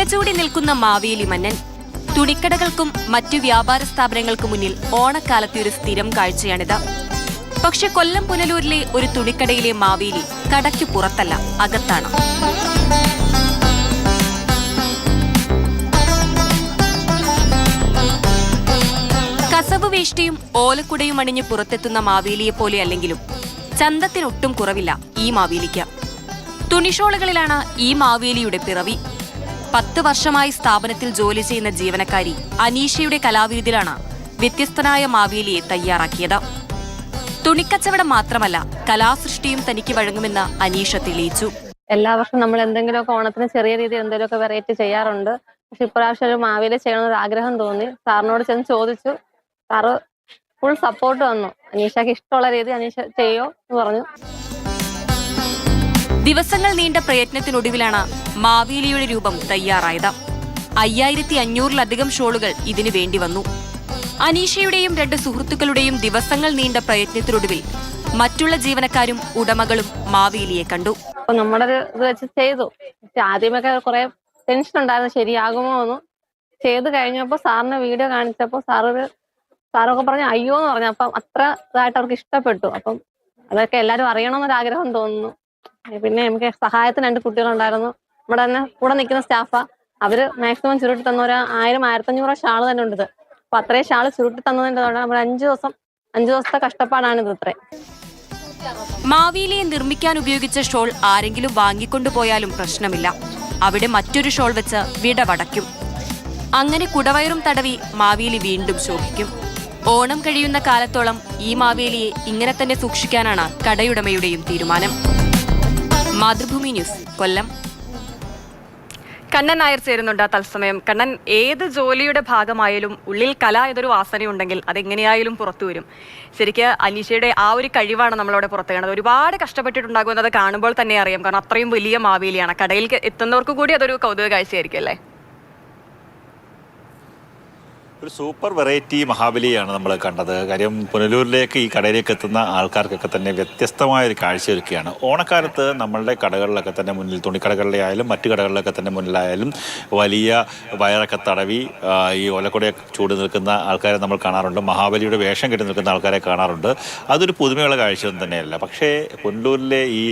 കുലചൂടി നിൽക്കുന്ന മാവേലി മന്നൻ. തുണിക്കടകൾക്കും മറ്റു വ്യാപാര സ്ഥാപനങ്ങൾക്കും മുന്നിൽ ഓണക്കാലത്തെ ഒരു സ്ഥിരം കാഴ്ചയാണിത്. പക്ഷെ കൊല്ലം പുനലൂരിലെ ഒരു തുണിക്കടയിലെ മാവേലി കടയ്ക്കു പുറത്തല്ല, അകത്താണ്. കസവ് വേഷ്ടിയും ഓലക്കുടയും അണിഞ്ഞ് പുറത്തെത്തുന്ന മാവേലിയെ പോലെ അല്ലെങ്കിലും ചന്തത്തിനൊട്ടും കുറവില്ല ഈ മാവേലിക്ക്. തുണിഷോളുകളിലാണ് ഈ മാവേലിയുടെ പിറവി. 10 വർഷമായി സ്ഥാപനത്തിൽ ജോലി ചെയ്യുന്ന ജീവനക്കാരി അനീഷയുടെ കലാവിരുതിലാണ് വ്യത്യസ്തനായ മാവേലിയെ തയ്യാറാക്കിയത്. തുണിക്കച്ചവടം മാത്രമല്ല, കലാസൃഷ്ടിയും തനിക്ക് വഴങ്ങുമെന്ന് അനീഷ തെളിയിച്ചു. എല്ലാ വർഷവും നമ്മൾ എന്തെങ്കിലുമൊക്കെ ഓണത്തിന് ചെറിയ രീതിയിൽ എന്തെങ്കിലുമൊക്കെ വെറൈറ്റി ചെയ്യാറുണ്ട്. പക്ഷെ ഇപ്രാവശ്യം ഒരു മാവേലി ചെയ്യണമെന്നൊരു ആഗ്രഹം തോന്നി. സാറിനോട് ചെന്ന് ചോദിച്ചു. സാറ് ഫുൾ സപ്പോർട്ട് തന്നു. അനീഷയ്ക്ക് ഇഷ്ടമുള്ള രീതി അനീഷ ചെയ്യോ എന്ന് പറഞ്ഞു. ദിവസങ്ങൾ നീണ്ട പ്രയത്നത്തിനൊടുവിലാണ് മാവേലിയുടെ രൂപം തയ്യാറായത്. 5500-ലധികം ഷോളുകൾ ഇതിനു വേണ്ടി വന്നു. അനീഷയുടെയും 2 സുഹൃത്തുക്കളുടെയും ദിവസങ്ങൾ നീണ്ട പ്രയത്നത്തിനൊടുവിൽ മറ്റുള്ള ജീവനക്കാരും ഉടമകളും മാവേലിയെ കണ്ടു. അപ്പൊ നമ്മുടെ ഇത് വെച്ച് ചെയ്തു. പക്ഷെ ആദ്യമൊക്കെ കുറെ ടെൻഷൻ ഉണ്ടായിരുന്നു, ശരിയാകുമോ എന്ന്. ചെയ്ത് കഴിഞ്ഞപ്പോ സാറിന് വീഡിയോ കാണിച്ചപ്പോ സാറൊക്കെ പറഞ്ഞു അയ്യോ എന്ന് പറഞ്ഞു. അപ്പം അത്ര ഇതായിട്ട് അവർക്ക് ഇഷ്ടപ്പെട്ടു. അപ്പം അതൊക്കെ എല്ലാവരും അറിയണമെന്നൊരാഗ്രഹം തോന്നുന്നു. പിന്നെ നമുക്ക് സഹായത്തിന് 2 കുട്ടികളുണ്ടായിരുന്നു. നമ്മുടെ തന്നെ കൂടെ നിൽക്കുന്ന സ്റ്റാഫാ. അവര് മാക്സിമം ചുരുട്ടി തന്ന ഒരു 1000-1500 ഷാള് തന്നെ ഉണ്ട്. അപ്പൊ അത്രയും ഷാള് ചുരുട്ടി തന്നതിന്റെ നമ്മൾ 5 ദിവസത്തെ കഷ്ടപ്പാടാണിത്. ഇത്രേ മാവേലിയെ നിർമ്മിക്കാൻ ഉപയോഗിച്ച ഷോൾ ആരെങ്കിലും വാങ്ങിക്കൊണ്ടുപോയാലും പ്രശ്നമില്ല. അവിടെ മറ്റൊരു ഷോൾ വെച്ച് വിടവടയ്ക്കും. അങ്ങനെ കുടവയറും തടവി മാവേലി വീണ്ടും ശോഭിക്കും. ഓണം കഴിയുന്ന കാലത്തോളം ഈ മാവേലിയെ ഇങ്ങനെ തന്നെ സൂക്ഷിക്കാനാണ് കടയുടമയുടെയും തീരുമാനം. മാതൃഭൂമി ന്യൂസ്, കൊല്ലം. കണ്ണൻ നായർ ചേരുന്നുണ്ട് തത്സമയം. കണ്ണൻ, ഏത് ജോലിയുടെ ഭാഗമായാലും ഉള്ളിൽ കല എന്നൊരു വാസനയുണ്ടെങ്കിൽ അതെങ്ങനെയായാലും പുറത്തു വരും. ശരിക്ക് അനീഷയുടെ ആ ഒരു കഴിവാണ് നമ്മളവിടെ പുറത്തു കാണുന്നത്. ഒരുപാട് കഷ്ടപ്പെട്ടിട്ടുണ്ടാകുമെന്നത് കാണുമ്പോൾ തന്നെ അറിയാം. കാരണം അത്രയും വലിയ മാവേലിയാണ്. കടയിൽ എത്തുന്നവർക്ക് കൂടി അതൊരു കൗതുക കാഴ്ചയായിരിക്കും അല്ലേ? ഒരു സൂപ്പർ വെറൈറ്റി മഹാബലിയാണ് നമ്മൾ കണ്ടത്. കാര്യം പുനലൂരിലേക്ക് ഈ കടയിലേക്ക് എത്തുന്ന ആൾക്കാർക്കൊക്കെ തന്നെ വ്യത്യസ്തമായൊരു കാഴ്ചയൊരുക്കുകയാണ്. ഓണക്കാലത്ത് നമ്മളുടെ കടകളിലൊക്കെ തന്നെ മുന്നിൽ, തുണിക്കടകളിലെ ആയാലും മറ്റു കടകളിലൊക്കെ തന്നെ മുന്നിലായാലും വലിയ വയറൊക്കെ തടവി ഈ ഓലക്കുടയെ ചൂട് നിൽക്കുന്ന ആൾക്കാരെ നമ്മൾ കാണാറുണ്ട്. മഹാബലിയുടെ വേഷം കെട്ടി നിൽക്കുന്ന ആൾക്കാരെ കാണാറുണ്ട്. അതൊരു പുതുമയുള്ള കാഴ്ചയൊന്നും തന്നെയല്ല. പക്ഷേ പുനലൂരിലെ ഈ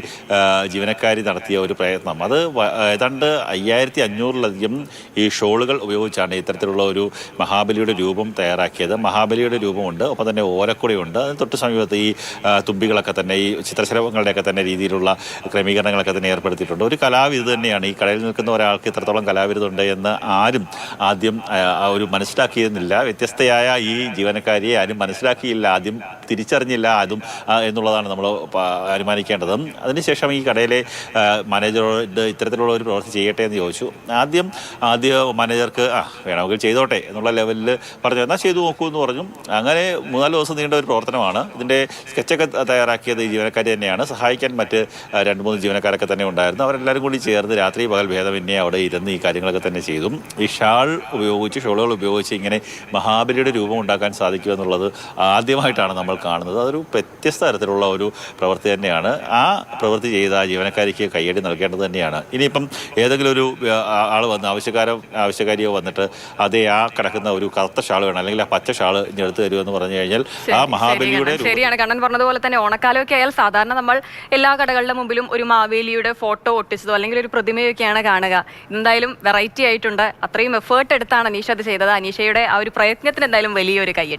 ജീവനക്കാരി നടത്തിയ ഒരു പ്രയത്നം, അത് ഏതാണ്ട് 5500-ലധികം ഈ ഷോളുകൾ ഉപയോഗിച്ചാണ് ഇത്തരത്തിലുള്ള ഒരു മഹാബലിയുടെ രൂപം തയ്യാറാക്കിയത്. മഹാബലിയുടെ രൂപമുണ്ട്, ഒപ്പം തന്നെ ഓലക്കുടയുണ്ട്. അതിന് തൊട്ട് സമീപത്ത് ഈ തുമ്പികളൊക്കെ തന്നെ, ഈ ചിത്രശലഭങ്ങളുടെയൊക്കെ തന്നെ രീതിയിലുള്ള ക്രമീകരണങ്ങളൊക്കെ തന്നെ ഏർപ്പെടുത്തിയിട്ടുണ്ട്. ഒരു കലാവിരുത് തന്നെയാണ്. ഈ കടയിൽ നിൽക്കുന്ന ഒരാൾക്ക് ഇത്രത്തോളം കലാവിരുതുണ്ട് എന്ന് ആരും ആദ്യം ഒരു മനസ്സിലാക്കിയിരുന്നില്ല. വ്യത്യസ്തയായ ഈ ജീവനക്കാരിയെ ആരും മനസ്സിലാക്കിയില്ല, ആദ്യം തിരിച്ചറിഞ്ഞില്ല അതും എന്നുള്ളതാണ് നമ്മൾ അനുമാനിക്കേണ്ടത്. അതിനുശേഷം ഈ കടയിലെ മാനേജറോട് ഇത്തരത്തിലുള്ള ഒരു പ്രവൃത്തി ചെയ്യട്ടെ എന്ന് ചോദിച്ചു. ആദ്യം മാനേജർക്ക് വേണമെങ്കിൽ ചെയ്തോട്ടെ എന്നുള്ള ലെവലിൽ പറഞ്ഞു, എന്നാൽ ചെയ്തു നോക്കൂ എന്ന് പറഞ്ഞു. അങ്ങനെ 3-4 ദിവസം നീണ്ട ഒരു പ്രവർത്തനമാണ്. ഇതിൻ്റെ സ്കെച്ചൊക്കെ തയ്യാറാക്കിയത് ഈ ജീവനക്കാരി തന്നെയാണ്. സഹായിക്കാൻ മറ്റ് 2-3 ജീവനക്കാരൊക്കെ തന്നെ ഉണ്ടായിരുന്നു. അവരെല്ലാവരും കൂടി ചേർന്ന് രാത്രി പകൽ ഭേദമന്യേ അവിടെ ഇരുന്ന് ഈ കാര്യങ്ങളൊക്കെ തന്നെ ചെയ്തു. ഈ ഷോളുകൾ ഉപയോഗിച്ച് ഇങ്ങനെ മഹാബലിയുടെ രൂപം ഉണ്ടാക്കാൻ സാധിക്കുമെന്നുള്ളത് ആദ്യമായിട്ടാണ് നമ്മൾ കാണുന്നത്. അതൊരു വ്യത്യസ്ത തരത്തിലുള്ള ഒരു പ്രവൃത്തി തന്നെയാണ്. ആ പ്രവൃത്തി ചെയ്ത ജീവനക്കാരിക്ക് കയ്യടി നൽകേണ്ടത് തന്നെയാണ്. ഇനിയിപ്പം ഏതെങ്കിലും ഒരു ആൾ വന്ന് ആവശ്യക്കാരിയോ വന്നിട്ട് അതേ ആ കിടക്കുന്ന ഒരു കറുത്ത ഷാൾ വേണം, അല്ലെങ്കിൽ ആ പച്ച ഷാൾ ഇനി എടുത്തു തരുമെന്ന് പറഞ്ഞു കഴിഞ്ഞാൽ ആ മഹാബലിയുടെ ശരിയാണ്. കണ്ണൻ പറഞ്ഞതുപോലെ തന്നെ ഓണക്കാലമൊക്കെ ആയാൽ സാധാരണ നമ്മൾ എല്ലാ കടകളുടെ മുമ്പിലും ഒരു മാവേലിയുടെ ഫോട്ടോ ഒട്ടിച്ചതോ അല്ലെങ്കിൽ ഒരു പ്രതിമയൊക്കെയാണ് കാണുക. എന്തായാലും വെറൈറ്റി ആയിട്ടുണ്ട്. അത്രയും എഫേർട്ട് എടുത്താണ് അനീഷ അത് ചെയ്തത്. അനീഷയുടെ ആ ഒരു പ്രയത്നത്തിന് എന്തായാലും വലിയൊരു കയ്യടി.